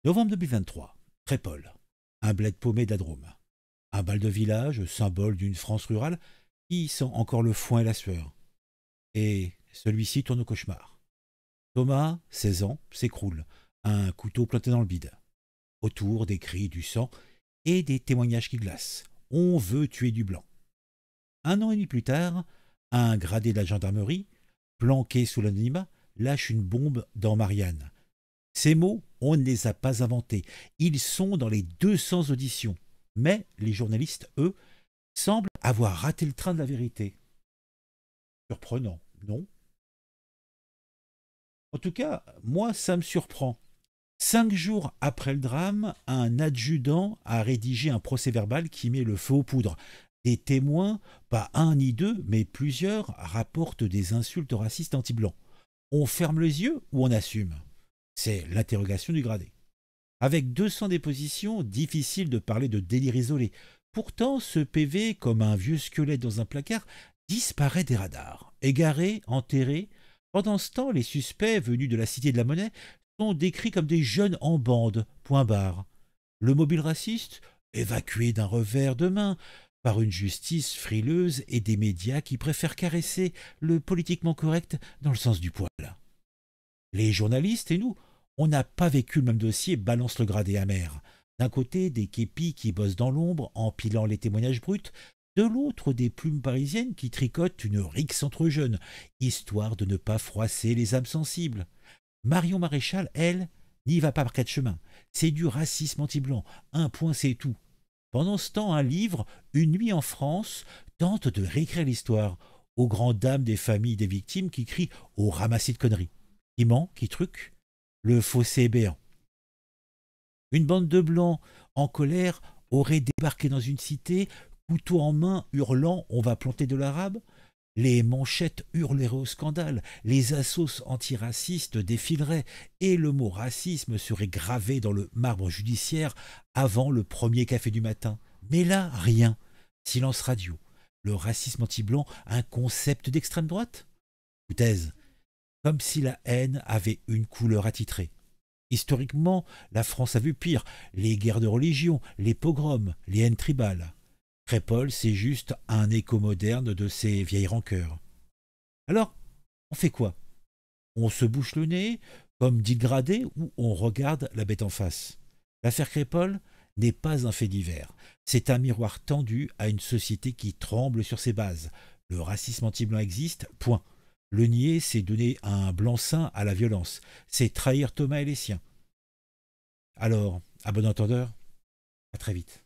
Novembre 2023. Crépol, un bled paumé de la Drôme. Un bal de village, symbole d'une France rurale, qui sent encore le foin et la sueur. Et celui-ci tourne au cauchemar. Thomas, 16 ans, s'écroule, un couteau planté dans le bide. Autour, des cris, du sang et des témoignages qui glacent. On veut tuer du blanc. Un an et demi plus tard, un gradé de la gendarmerie, planqué sous l'anonymat, lâche une bombe dans Marianne. Ces mots, on ne les a pas inventés. Ils sont dans les 200 auditions. Mais les journalistes, eux, semblent avoir raté le train de la vérité. Surprenant, non? En tout cas, moi, ça me surprend. 5 jours après le drame, un adjudant a rédigé un procès-verbal qui met le feu aux poudres. Des témoins, pas un ni deux, mais plusieurs, rapportent des insultes racistes anti-blancs. On ferme les yeux ou on assume? C'est l'interrogation du gradé. Avec 200 dépositions, difficile de parler de délire isolé. Pourtant, ce PV, comme un vieux squelette dans un placard, disparaît des radars. Égaré, enterré. Pendant ce temps, les suspects venus de la Cité de la Monnaie sont décrits comme des jeunes en bande, point barre. Le mobile raciste, évacué d'un revers de main, par une justice frileuse et des médias qui préfèrent caresser le politiquement correct dans le sens du poil. Les journalistes et nous, on n'a pas vécu le même dossier, balance le gradé amer. D'un côté, des képis qui bossent dans l'ombre, empilant les témoignages bruts, de l'autre, des plumes parisiennes qui tricotent une rixe entre jeunes, histoire de ne pas froisser les âmes sensibles. Marion Maréchal, elle, n'y va pas par quatre chemins. C'est du racisme anti-blanc. Un point, c'est tout. Pendant ce temps, un livre, Une nuit en France, tente de réécrire l'histoire, aux grandes dames des familles des victimes qui crient au ramassis de conneries. Qui ment, qui truc? Le fossé est béant. Une bande de blancs en colère aurait débarqué dans une cité, couteau en main, hurlant « on va planter de l'arabe ». Les manchettes hurleraient au scandale, les assos antiracistes défileraient et le mot racisme serait gravé dans le marbre judiciaire avant le premier café du matin. Mais là, rien. Silence radio. Le racisme anti-blanc, un concept d'extrême droite? Foutaise. Comme si la haine avait une couleur attitrée. Historiquement, la France a vu pire, les guerres de religion, les pogroms, les haines tribales. Crépol, c'est juste un écho moderne de ces vieilles rancœurs. Alors, on fait quoi? On se bouche le nez, comme dit le gradé, ou on regarde la bête en face? L'affaire Crépol n'est pas un fait divers. C'est un miroir tendu à une société qui tremble sur ses bases. Le racisme anti-blanc existe, point. Le nier, c'est donner un blanc-seing à la violence. C'est trahir Thomas et les siens. Alors, à bon entendeur, à très vite.